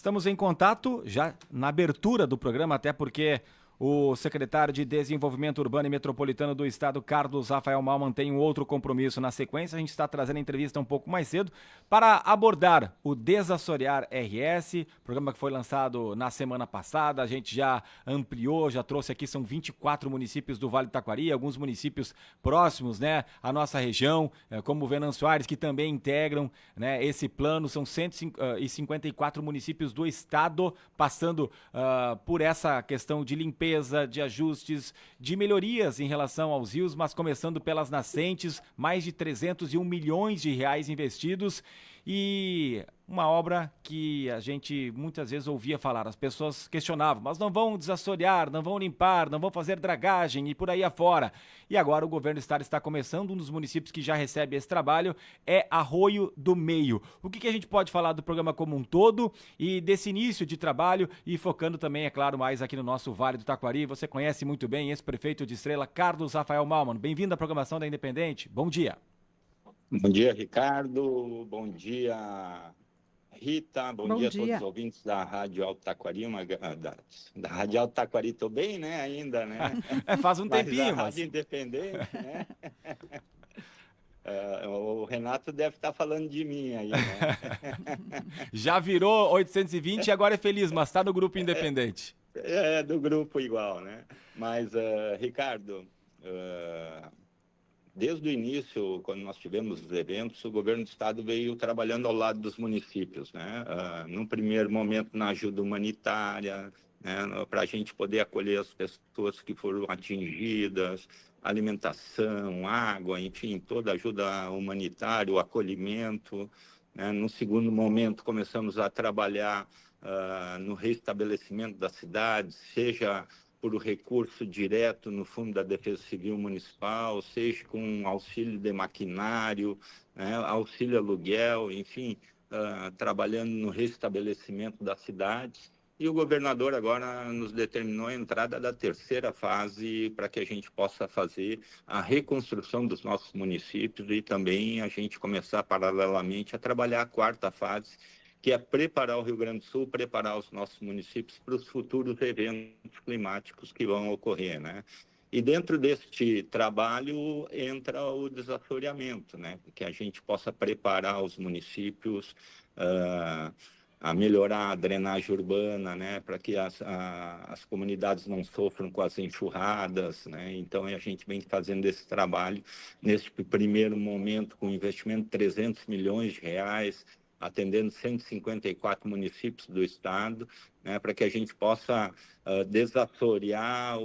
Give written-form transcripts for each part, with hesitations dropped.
estamos em contato já na abertura do programa, até porque o secretário de Desenvolvimento Urbano e Metropolitano do Estado, Carlos Rafael Malman, tem um outro compromisso na sequência. A gente está trazendo a entrevista um pouco mais cedo para abordar o Desassorear RS, programa que foi lançado na semana passada. A gente já ampliou, já trouxe aqui, são 24 municípios do Vale do Taquari, alguns municípios próximos, né, à nossa região, como Venâncio Aires, que também integram, né, esse plano. São 154 municípios do estado passando por essa questão de limpeza, de ajustes, de melhorias em relação aos rios, mas começando pelas nascentes, mais de 301 milhões de reais investidos, e uma obra que a gente muitas vezes ouvia falar, as pessoas questionavam, mas não vão desassorear, não vão limpar, não vão fazer dragagem e por aí afora. E agora o governo do estado está começando, um dos municípios que já recebe esse trabalho é Arroio do Meio. O que a gente pode falar do programa como um todo e desse início de trabalho, e focando também, é claro, mais aqui no nosso Vale do Taquari. Você conhece muito bem esse prefeito de Estrela, Carlos Rafael Malman. Bem-vindo à programação da Independente. Bom dia. Bom dia, Ricardo. Bom dia, Rita. Bom dia a todos os ouvintes da Rádio Alto Taquari. Da Rádio Alto Taquari, estou bem, né? Ainda, né? Faz um tempinho, mas... Rádio Independente, né? O Renato deve estar falando de mim aí, né? Já virou 820 e agora é feliz, mas está no grupo Independente. Do grupo igual, né? Mas, Ricardo... Desde o início, quando nós tivemos os eventos, o governo do estado veio trabalhando ao lado dos municípios, né? Num primeiro momento na ajuda humanitária, né? Para a gente poder acolher as pessoas que foram atingidas, alimentação, água, enfim, toda ajuda humanitária, o acolhimento, né? No segundo momento, começamos a trabalhar no restabelecimento da cidade, seja por recurso direto no Fundo da Defesa Civil Municipal, seja com auxílio de maquinário, né, auxílio aluguel, enfim, trabalhando no restabelecimento das cidades. E o governador agora nos determinou a entrada da terceira fase para que a gente possa fazer a reconstrução dos nossos municípios e também a gente começar paralelamente a trabalhar a quarta fase, que é preparar o Rio Grande do Sul, preparar os nossos municípios para os futuros eventos climáticos que vão ocorrer, né? E dentro deste trabalho entra o desassoreamento, né? Que a gente possa preparar os municípios a melhorar a drenagem urbana, né? Para que as comunidades não sofram com as enxurradas, né? Então, a gente vem fazendo esse trabalho nesse primeiro momento com investimento de 300 milhões de reais, atendendo 154 municípios do estado, né, para que a gente possa desassorear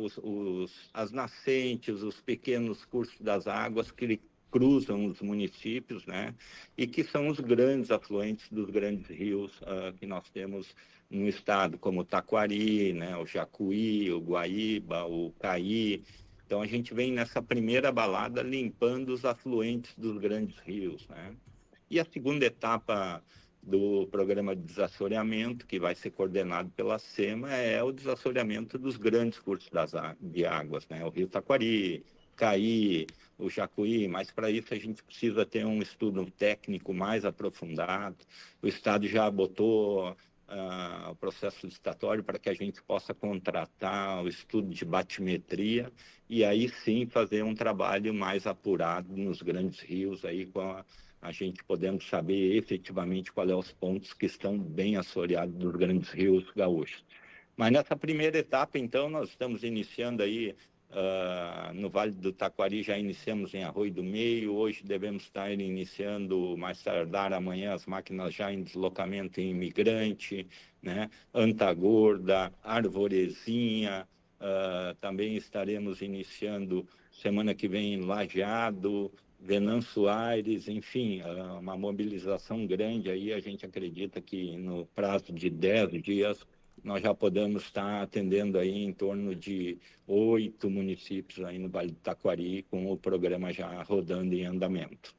as nascentes, os pequenos cursos das águas que cruzam os municípios, né, e que são os grandes afluentes dos grandes rios que nós temos no estado, como o Taquari, né, o Jacuí, o Guaíba, o Caí. Então, a gente vem nessa primeira balada limpando os afluentes dos grandes rios, né? E a segunda etapa do programa de desassoreamento, que vai ser coordenado pela SEMA, é o desassoreamento dos grandes cursos de águas, né? O Rio Taquari, Caí, o Jacuí, mas para isso a gente precisa ter um estudo técnico mais aprofundado. O Estado já botou o processo licitatório para que a gente possa contratar o estudo de batimetria e aí sim fazer um trabalho mais apurado nos grandes rios, aí com a gente podendo saber efetivamente quais são os pontos que estão bem assoreados dos grandes rios gaúchos. Mas nessa primeira etapa, então, nós estamos iniciando aí no Vale do Taquari, já iniciamos em Arroio do Meio, hoje devemos estar iniciando, mais tardar amanhã, as máquinas já em deslocamento em Imigrante, né? Antagorda, Arvorezinha, também estaremos iniciando semana que vem em Lajeado, Venâncio Aires, enfim, uma mobilização grande aí. A gente acredita que no prazo de 10 dias nós já podemos estar atendendo aí em torno de 8 municípios aí no Vale do Taquari, com o programa já rodando em andamento.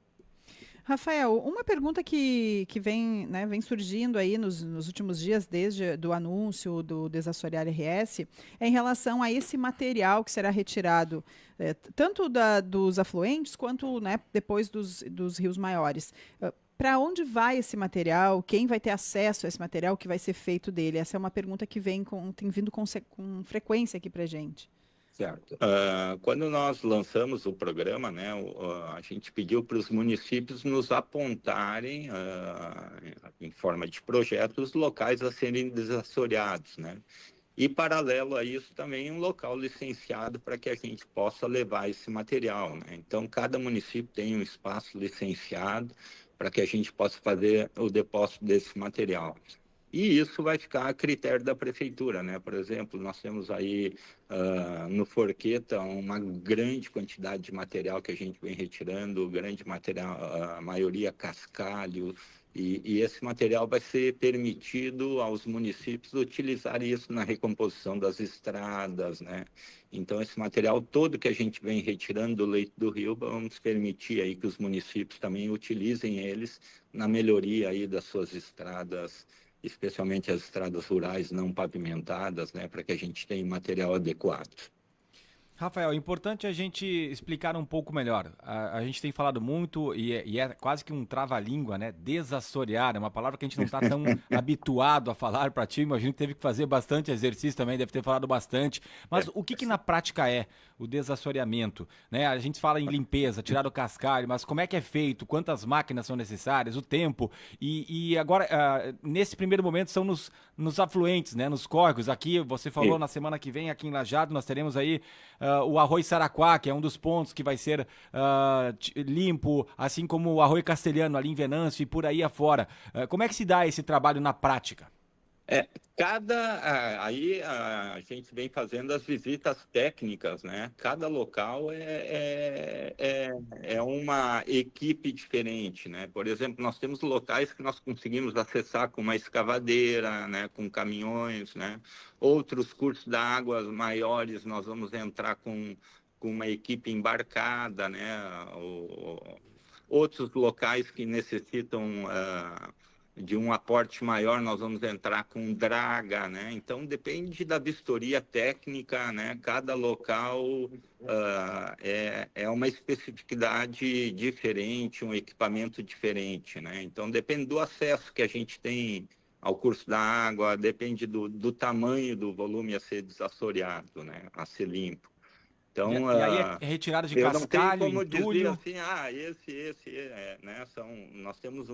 Rafael, uma pergunta que vem, né, vem surgindo aí nos últimos dias, desde do anúncio do Desassorear RS, é em relação a esse material que será retirado, tanto dos afluentes quanto, né, depois dos rios maiores. para onde vai esse material? Quem vai ter acesso a esse material que vai ser feito dele? Essa é uma pergunta que tem vindo com frequência aqui para gente. Certo. Quando nós lançamos o programa, né, a gente pediu para os municípios nos apontarem, em forma de projetos, locais a serem desassoreados, né? E, paralelo a isso, também um local licenciado para que a gente possa levar esse material, né? Então, cada município tem um espaço licenciado para que a gente possa fazer o depósito desse material. E isso vai ficar a critério da prefeitura, né? Por exemplo, nós temos aí no Forqueta uma grande quantidade de material que a gente vem retirando, grande material, a maioria cascalho, e esse material vai ser permitido aos municípios utilizar isso na recomposição das estradas, né? Então, esse material todo que a gente vem retirando do leito do rio, vamos permitir aí que os municípios também utilizem eles na melhoria aí das suas estradas, especialmente as estradas rurais não pavimentadas, né, para que a gente tenha material adequado. Rafael, é importante a gente explicar um pouco melhor. A gente tem falado muito e é quase que um trava-língua, né? Desassorear, é uma palavra que a gente não está tão habituado a falar para ti. Imagino que teve que fazer bastante exercício também, deve ter falado bastante. Mas o que na prática é o desassoreamento? Né? A gente fala em limpeza, tirar o cascalho, mas como é que é feito? Quantas máquinas são necessárias? O tempo? E agora, nesse primeiro momento, são nos afluentes, né? Nos córregos. Aqui, você falou, na semana que vem, aqui em Lajeado, nós teremos aí o Arroio Saraquá, que é um dos pontos que vai ser limpo, assim como o Arroio Castelhano ali em Venâncio e por aí afora. Como é que se dá esse trabalho na prática? Aí a gente vem fazendo as visitas técnicas, né? Cada local é uma equipe diferente, né? Por exemplo, nós temos locais que nós conseguimos acessar com uma escavadeira, né? Com caminhões, né? Outros cursos da água maiores nós vamos entrar com uma equipe embarcada, né? Outros locais que necessitam de um aporte maior, nós vamos entrar com draga, né? Então, depende da vistoria técnica, né? Cada local é uma especificidade diferente, um equipamento diferente, né? Então, depende do acesso que a gente tem ao curso da água, depende do tamanho do volume a ser desassoreado, né? A ser limpo. Então, E aí é retirada de eu não tenho cascalho, como dizer entulho. assim, né? Nós temos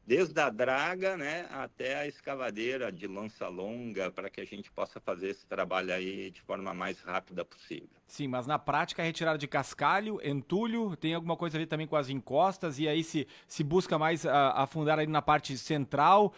desde a draga, né, até a escavadeira de lança longa, para que a gente possa fazer esse trabalho aí de forma mais rápida possível. Sim, mas na prática é retirada de cascalho, entulho, tem alguma coisa ali também com as encostas, e aí se busca mais afundar ali na parte central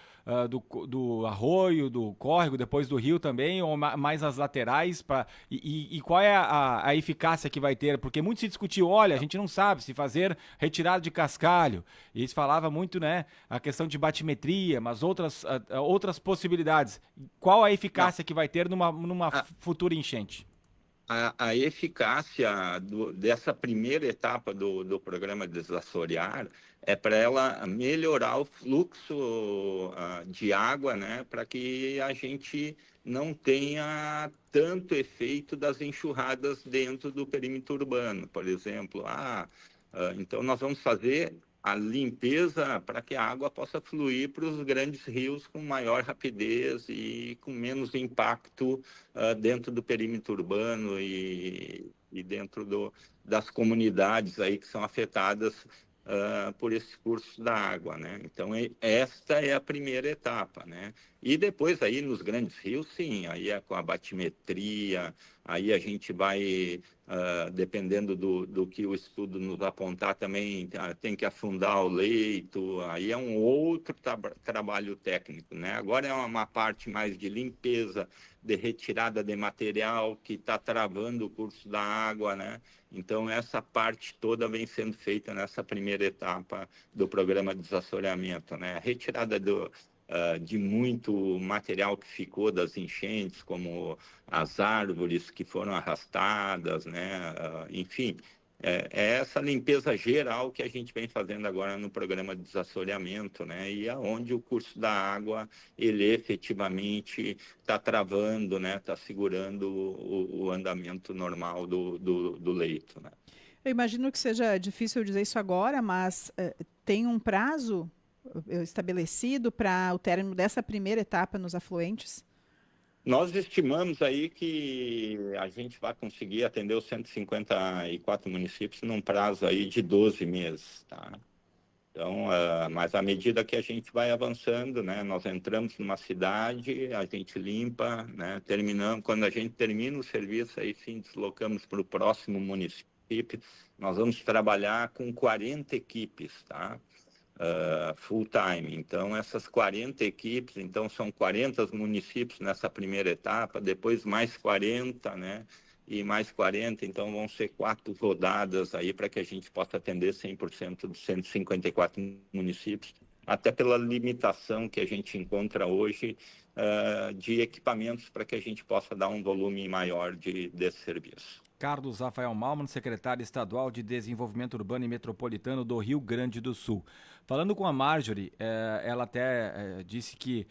do arroio, do córrego, depois do rio também, ou mais as laterais, e qual é a eficácia que vai ter? Porque muito se discutiu, olha, a gente não sabe se fazer retirada de cascalho, e se falava muito, né, a questão de batimetria, mas outras possibilidades. Qual a eficácia que vai ter numa futura enchente? A eficácia dessa primeira etapa do programa Desassorear é para ela melhorar o fluxo de água, né, para que a gente não tenha tanto efeito das enxurradas dentro do perímetro urbano. Por exemplo, então nós vamos fazer a limpeza para que a água possa fluir para os grandes rios com maior rapidez e com menos impacto dentro do perímetro urbano e dentro das comunidades aí que são afetadas por esse curso da água, né? Então, esta é a primeira etapa, né? E depois aí nos grandes rios, sim, aí é com a batimetria, aí a gente vai, dependendo do que o estudo nos apontar também, tem que afundar o leito, aí é um outro trabalho técnico, né? Agora é uma parte mais de limpeza, de retirada de material que está travando o curso da água, né? Então, essa parte toda vem sendo feita nessa primeira etapa do programa de desassoreamento, né? A retirada de muito material que ficou das enchentes, como as árvores que foram arrastadas, né? Enfim, é essa limpeza geral que a gente vem fazendo agora no programa de desassoreamento, né? E aonde o curso da água, ele efetivamente está travando, né? Está segurando o andamento normal do leito, né? Eu imagino que seja difícil dizer isso agora, mas tem um prazo estabelecido para o término dessa primeira etapa nos afluentes? Nós estimamos aí que a gente vai conseguir atender os 154 municípios num prazo aí de 12 meses, tá? Então, mas à medida que a gente vai avançando, né, nós entramos numa cidade, a gente limpa, né, terminamos, quando a gente termina o serviço, aí sim deslocamos para o próximo município. Nós vamos trabalhar com 40 equipes, tá? Full time. Então, essas 40 equipes, então são 40 municípios nessa primeira etapa, depois mais 40, né? E mais 40, então vão ser 4 rodadas aí para que a gente possa atender 100% dos 154 municípios, até pela limitação que a gente encontra hoje de equipamentos para que a gente possa dar um volume maior desse serviço. Carlos Rafael Malman, secretário estadual de Desenvolvimento Urbano e Metropolitano do Rio Grande do Sul. Falando com a Marjorie, ela até disse que,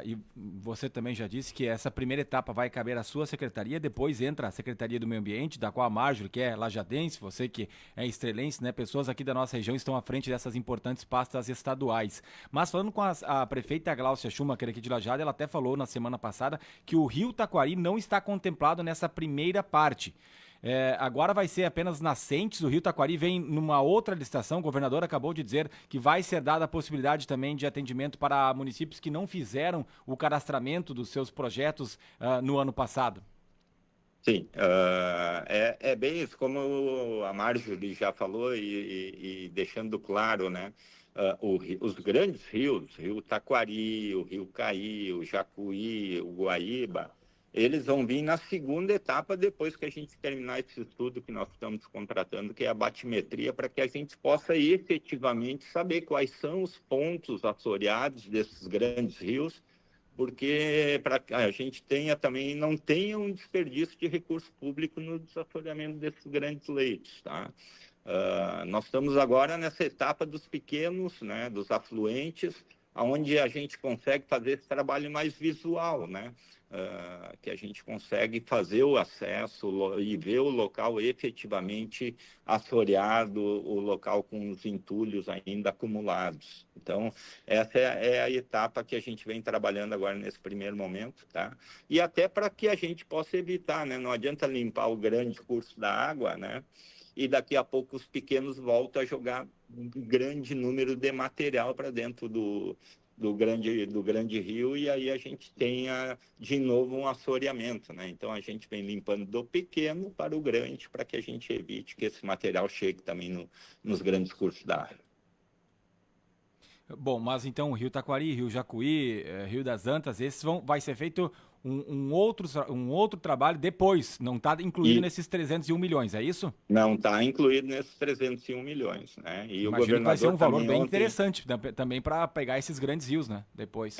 e você também já disse, que essa primeira etapa vai caber à sua secretaria, depois entra a Secretaria do Meio Ambiente, da qual a Marjorie, que é lajadense, você que é estrelense, né? Pessoas aqui da nossa região estão à frente dessas importantes pastas estaduais. Mas falando com a prefeita Gláucia Schumacher aqui de Lajeado, ela até falou na semana passada que o Rio Taquari não está contemplado nessa primeira parte. Agora vai ser apenas nascentes, o Rio Taquari vem numa outra licitação, o governador acabou de dizer que vai ser dada a possibilidade também de atendimento para municípios que não fizeram o cadastramento dos seus projetos no ano passado. Sim, é bem isso, como a Marjorie já falou e deixando claro, né? Os grandes rios, o Rio Taquari, o Rio Caí, o Jacuí, o Guaíba, eles vão vir na segunda etapa depois que a gente terminar esse estudo que nós estamos contratando, que é a batimetria, para que a gente possa efetivamente saber quais são os pontos assoreados desses grandes rios, porque para que a gente não tenha um desperdício de recurso público no desassoreamento desses grandes leitos, tá? Nós estamos agora nessa etapa dos pequenos, né, dos afluentes, onde a gente consegue fazer esse trabalho mais visual, né? Que a gente consegue fazer o acesso e ver o local efetivamente assoreado, o local com os entulhos ainda acumulados. Então, essa é a etapa que a gente vem trabalhando agora nesse primeiro momento, tá? E até para que a gente possa evitar, né? Não adianta limpar o grande curso da água, né? E daqui a pouco os pequenos voltam a jogar um grande número de material para dentro do grande rio, e aí a gente tenha de novo um assoreamento, né? Então a gente vem limpando do pequeno para o grande, para que a gente evite que esse material chegue também nos grandes cursos da área. Bom, mas então Rio Taquari, Rio Jacuí, Rio das Antas, esses vai ser feito um outro trabalho depois, não está incluído nesses 301 milhões, é isso? Não está incluído nesses 301 milhões, né? E imagino o governador que vai ser um valor bem ontem... interessante também para pegar esses grandes rios, né? Depois.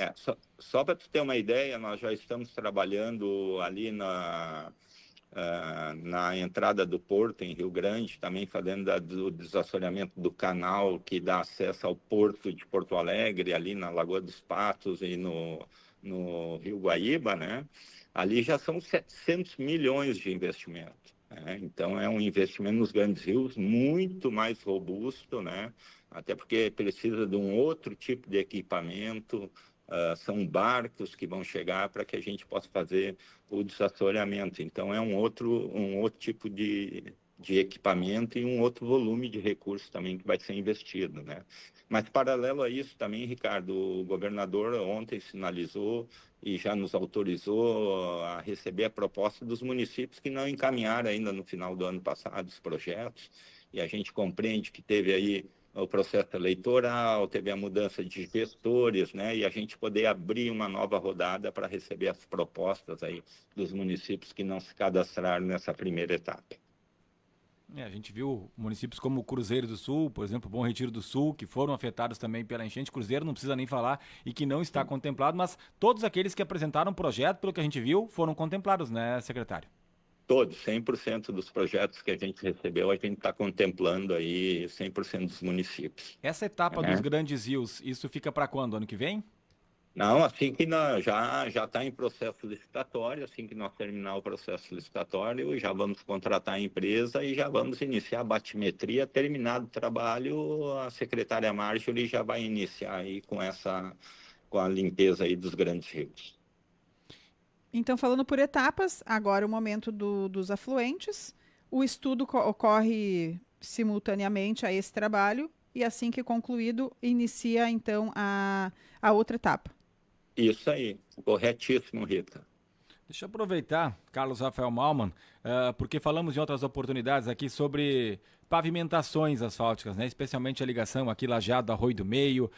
Só para tu ter uma ideia, nós já estamos trabalhando ali na entrada do porto em Rio Grande, também fazendo do desassoreamento do canal que dá acesso ao porto de Porto Alegre, ali na Lagoa dos Patos e no Rio Guaíba, né? Ali já são 700 milhões de investimento, né? Então é um investimento nos grandes rios muito mais robusto, né? Até porque precisa de um outro tipo de equipamento. São barcos que vão chegar para que a gente possa fazer o desassoreamento. Então, é um outro tipo de equipamento e um outro volume de recursos também que vai ser investido, né? Mas, paralelo a isso também, Ricardo, o governador ontem sinalizou e já nos autorizou a receber a proposta dos municípios que não encaminharam ainda no final do ano passado os projetos, e a gente compreende que teve aí o processo eleitoral, teve a mudança de gestores, né? E a gente poder abrir uma nova rodada para receber as propostas aí dos municípios que não se cadastraram nessa primeira etapa. A gente viu municípios como Cruzeiro do Sul, por exemplo, Bom Retiro do Sul, que foram afetados também pela enchente. Cruzeiro não precisa nem falar e que não está contemplado, mas todos aqueles que apresentaram projeto, pelo que a gente viu, foram contemplados, né, secretário? Todos, 100% dos projetos que a gente recebeu, a gente está contemplando aí 100% dos municípios. Essa etapa dos grandes rios, isso fica para quando? Ano que vem? Não, assim que nós já está em processo licitatório, assim que nós terminar o processo licitatório, já vamos contratar a empresa e já vamos iniciar a batimetria. Terminado o trabalho, a secretária Marjorie já vai iniciar aí com a limpeza aí dos grandes rios. Então, falando por etapas, agora o momento dos afluentes, o estudo ocorre simultaneamente a esse trabalho e assim que concluído, inicia então a outra etapa. Isso aí, corretíssimo, Rita. Deixa eu aproveitar, Carlos Rafael Malman, porque falamos em outras oportunidades aqui sobre pavimentações asfálticas, né? Especialmente a ligação aqui Lajeado, Arroio do Meio,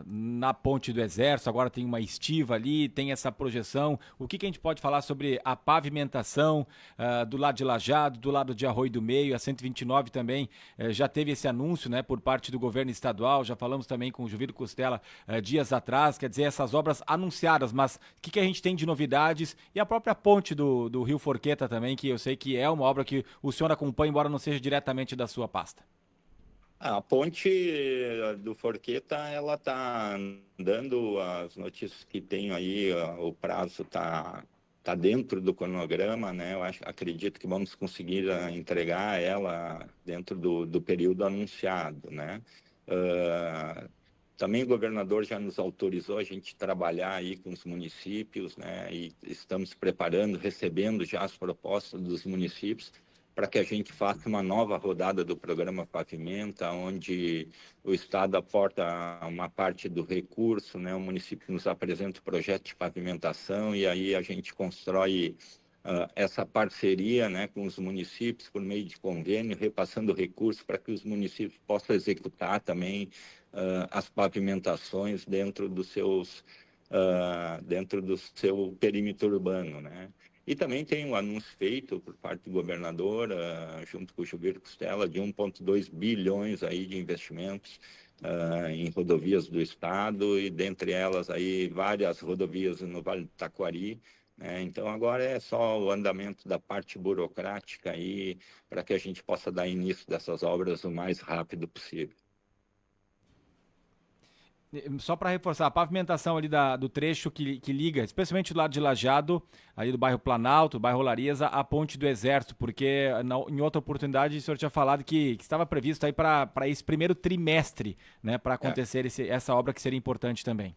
na Ponte do Exército, agora tem uma estiva ali, tem essa projeção. O que a gente pode falar sobre a pavimentação do lado de Lajeado, do lado de Arroio do Meio, a 129 também já teve esse anúncio, né, por parte do governo estadual, já falamos também com o Juviro Costela dias atrás, quer dizer, essas obras anunciadas, mas o que a gente tem de novidades e a própria ponte do Rio Forqueta também, que eu sei que é uma obra que o senhor acompanha, embora não seja diretamente da sua pasta. A ponte do Forqueta, ela está dando as notícias que tenho aí, o prazo tá dentro do cronograma, né? Eu acredito que vamos conseguir entregar ela dentro do período anunciado, né? Também o governador já nos autorizou a gente trabalhar aí com os municípios, né? E estamos preparando, recebendo já as propostas dos municípios para que a gente faça uma nova rodada do programa Pavimenta, onde o Estado aporta uma parte do recurso, né? O município nos apresenta o projeto de pavimentação e aí a gente constrói essa parceria, né, com os municípios por meio de convênio, repassando recursos para que os municípios possam executar também as pavimentações dentro dentro do seu perímetro urbano, né? E também tem um anúncio feito por parte do governador, junto com o Juviro Costela, de 1,2 bilhões aí de investimentos em rodovias do estado e dentre elas aí várias rodovias no Vale do Taquari, né? Então agora é só o andamento da parte burocrática aí para que a gente possa dar início dessas obras o mais rápido possível. Só para reforçar, a pavimentação ali do trecho que liga, especialmente do lado de Lajeado, ali do bairro Planalto, bairro Olariza, a Ponte do Exército, porque em outra oportunidade o senhor tinha falado que estava previsto aí para esse primeiro trimestre, né, para acontecer essa obra que seria importante também.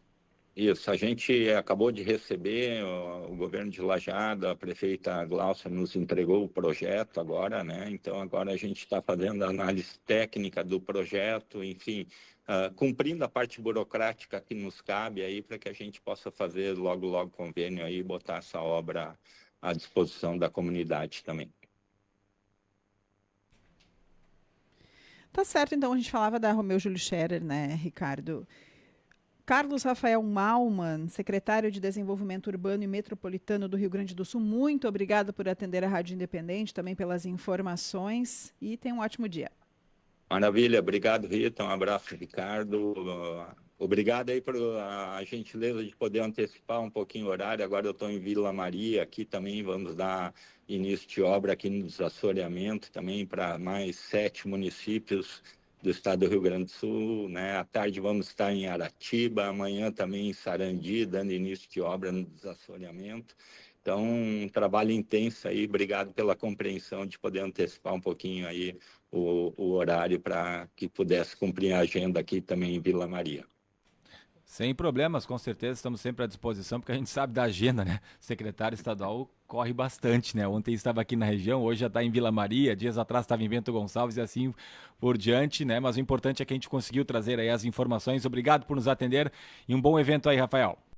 Isso, a gente acabou de receber, o governo de Lajeado, a prefeita Glaucia nos entregou o projeto agora, né? Então agora a gente está fazendo a análise técnica do projeto, enfim, cumprindo a parte burocrática que nos cabe aí para que a gente possa fazer logo convênio aí e botar essa obra à disposição da comunidade também. Tá certo, então a gente falava da Romeu Júlio Scherer, né, Ricardo? Carlos Rafael Malman, secretário de Desenvolvimento Urbano e Metropolitano do Rio Grande do Sul, muito obrigado por atender a Rádio Independente, também pelas informações e tenha um ótimo dia. Maravilha, obrigado, Rita, um abraço, Ricardo. Obrigado aí por a gentileza de poder antecipar um pouquinho o horário. Agora eu estou em Vila Maria, aqui também vamos dar início de obra aqui no desassoreamento, também para mais 7 municípios do estado do Rio Grande do Sul, né? À tarde vamos estar em Aratiba, amanhã também em Sarandi, dando início de obra no desassoreamento. Então, um trabalho intenso aí, obrigado pela compreensão de poder antecipar um pouquinho aí o horário para que pudesse cumprir a agenda aqui também em Vila Maria. Sem problemas, com certeza, estamos sempre à disposição, porque a gente sabe da agenda, né? O secretário estadual corre bastante, né? Ontem estava aqui na região, hoje já está em Vila Maria, dias atrás estava em Bento Gonçalves e assim por diante, né? Mas o importante é que a gente conseguiu trazer aí as informações. Obrigado por nos atender e um bom evento aí, Rafael.